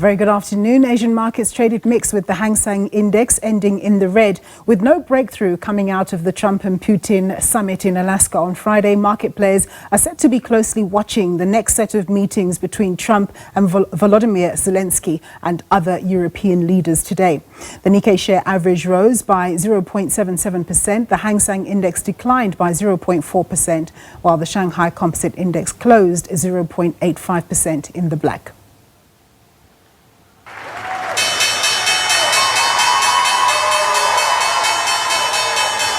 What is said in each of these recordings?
A very good afternoon. Asian markets traded mixed with the Hang Seng Index ending in the red. With no breakthrough coming out of the Trump and Putin summit in Alaska on Friday, market players are set to be closely watching the next set of meetings between Trump and Volodymyr Zelensky and other European leaders today. The Nikkei share average rose by 0.77%. The Hang Seng Index declined by 0.4%, while the Shanghai Composite Index closed 0.85% in the black.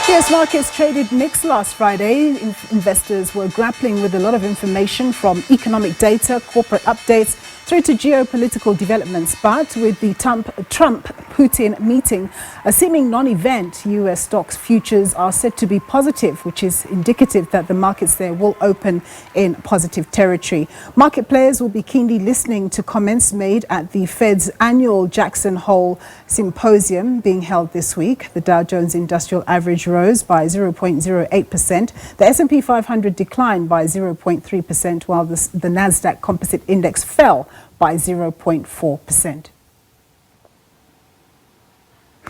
US markets traded mixed last Friday. Investors were grappling with a lot of information from economic data, corporate updates, through to geopolitical developments. But with the Trump-Putin meeting a seeming non-event, US stocks futures are said to be positive, which is indicative that the markets there will open in positive territory. Market players will be keenly listening to comments made at the Fed's annual Jackson Hole Symposium being held this week. The Dow Jones Industrial Average rose by 0.08%. The S&P 500 declined by 0.3%, while the Nasdaq Composite Index fell by 0.4%.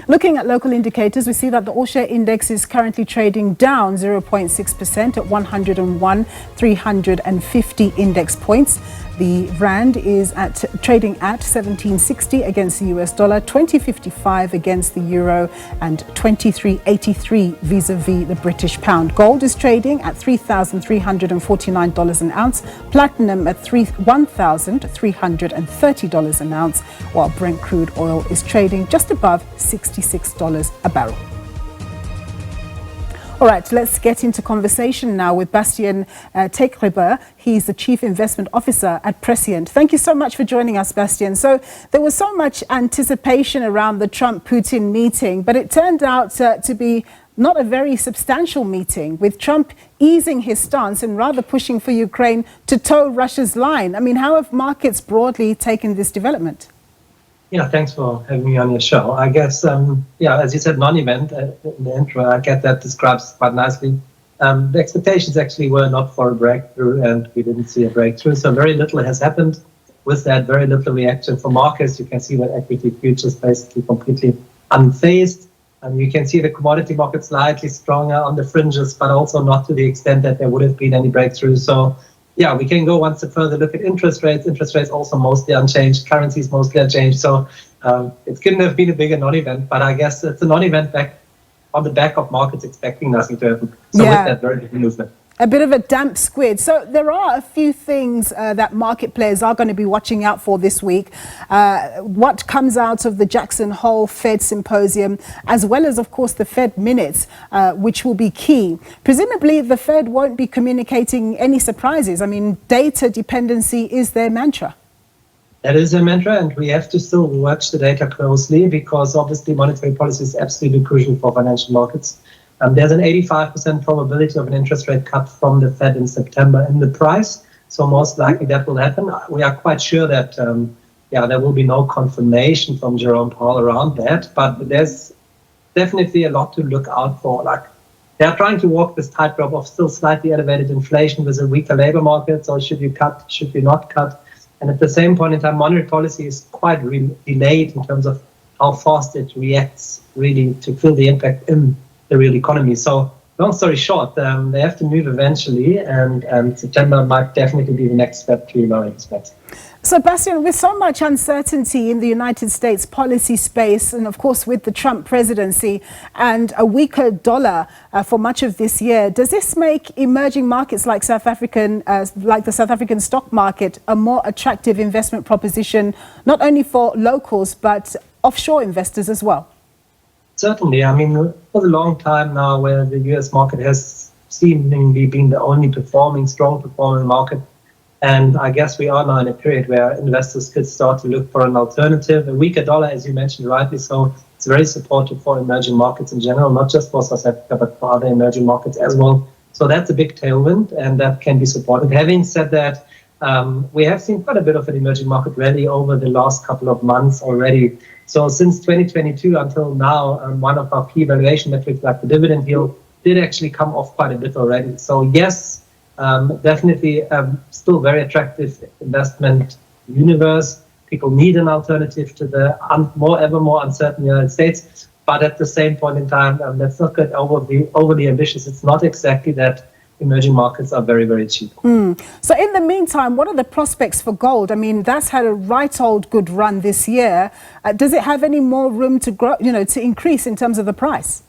Looking at local indicators, we see that the all-share index is currently trading down 0.6% at 101,350 index points. The rand is trading at 17.60 against the US dollar, 20.55 against the euro, and 23.83 vis-a-vis the British pound. Gold is trading at $3,349 an ounce, platinum at $1,330 an ounce, while Brent crude oil is trading just above $66 a barrel. All right, let's get into conversation now with Bastian Tea. He's the Chief Investment Officer at Prescient. Thank you so much for joining us, Bastian. So there was so much anticipation around the Trump-Putin meeting, but it turned out to be not a very substantial meeting, with Trump easing his stance and rather pushing for Ukraine to toe Russia's line. I mean, how have markets broadly taken this development? Yeah, thanks for having me on your show. I guess, as you said, non-event in the intro, I get that describes quite nicely. The expectations actually were not for a breakthrough, and we didn't see a breakthrough. So very little has happened. With that, very little reaction from markets. You can see that equity futures basically completely unfazed. And you can see the commodity market slightly stronger on the fringes, but also not to the extent that there would have been any breakthrough. So yeah, we can go one step further, look at interest rates. Interest rates also mostly unchanged, currencies mostly unchanged. So it couldn't have been a bigger non-event, but I guess it's a non-event back on the back of markets expecting nothing to happen. So with that, very little movement. A bit of a damp squid. So there are a few things that market players are going to be watching out for this week. What comes out of the Jackson Hole Fed Symposium, as well as, of course, the Fed minutes, which will be key. Presumably, the Fed won't be communicating any surprises. I mean, data dependency is their mantra. That is a mantra, and we have to still watch the data closely, because obviously monetary policy is absolutely crucial for financial markets. There's an 85% probability of an interest rate cut from the Fed in September in the price. So most likely that will happen. We are quite sure that, there will be no confirmation from Jerome Powell around that. But there's definitely a lot to look out for. Like, they are trying to walk this tightrope of still slightly elevated inflation with a weaker labor market. So should you cut? Should you not cut? And at the same point in time, monetary policy is quite delayed in terms of how fast it reacts really to feel the impact in the real economy. So long story short, they have to move eventually, and September might definitely be the next step to expect. So, Bastian, with so much uncertainty in the United States policy space, and of course with the Trump presidency and a weaker dollar for much of this year, does this make emerging markets like the South African stock market a more attractive investment proposition, not only for locals but offshore investors as well? Certainly. I mean, for a long time now, where the US market has seemingly been the only strong performing market. And I guess we are now in a period where investors could start to look for an alternative. A weaker dollar, as you mentioned rightly so, it's very supportive for emerging markets in general, not just for South Africa, but for other emerging markets as well. So that's a big tailwind, and that can be supported. Having said that, we have seen quite a bit of an emerging market rally over the last couple of months already. So since 2022 until now, one of our key valuation metrics, like the dividend yield, did actually come off quite a bit already. So yes, definitely still very attractive investment universe. People need an alternative to the ever more uncertain United States. But at the same point in time, let's not get overly ambitious. It's not exactly that emerging markets are very, very cheap. So in the meantime, what are the prospects for gold? I mean, that's had a right old good run this year. Does it have any more room to grow, to increase in terms of the price?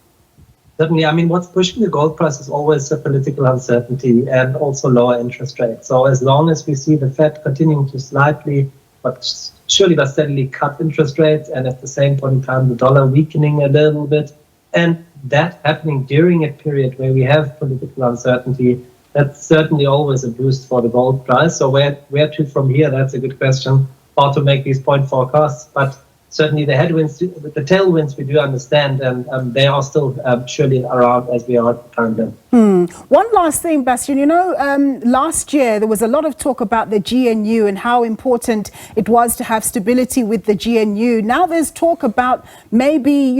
Certainly. I mean, what's pushing the gold price is always the political uncertainty and also lower interest rates. So as long as we see the Fed continuing to slightly, but surely but steadily cut interest rates, and at the same point in time, the dollar weakening a little bit, and that happening during a period where we have political uncertainty, that's certainly always a boost for the gold price. So where to from here, that's a good question. Hard to make these point forecasts, but certainly the headwinds, the tailwinds we do understand, and they are still surely around as we are currently. One last thing, Bastian, last year there was a lot of talk about the GNU and how important it was to have stability with the GNU. Now there's talk about maybe,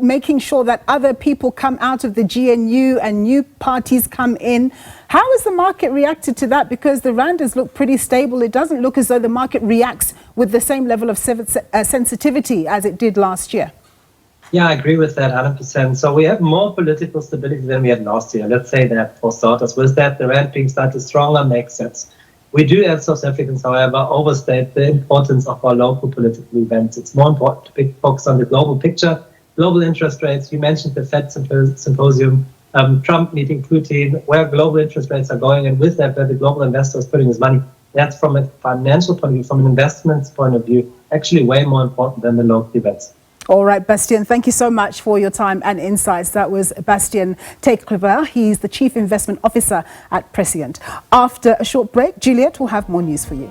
making sure that other people come out of the GNU and new parties come in. How has the market reacted to that? Because the rand has looked pretty stable. It doesn't look as though the market reacts with the same level of sensitivity as it did last year. Yeah, I agree with that 100%. So we have more political stability than we had last year. Let's say that for starters. With that, the rand being slightly stronger makes sense. We do as South Africans, however, overstate the importance of our local political events. It's more important to focus on the global picture, global interest rates. You mentioned the Fed symposium. Trump meeting Putin, where global interest rates are going, and with that, where the global investor is putting his money. That's from a financial point of view, from an investment point of view, actually way more important than the local events. All right, Bastian, thank you so much for your time and insights. That was Bastian Tea. He's the Chief Investment Officer at Prescient. After a short break, Juliet will have more news for you.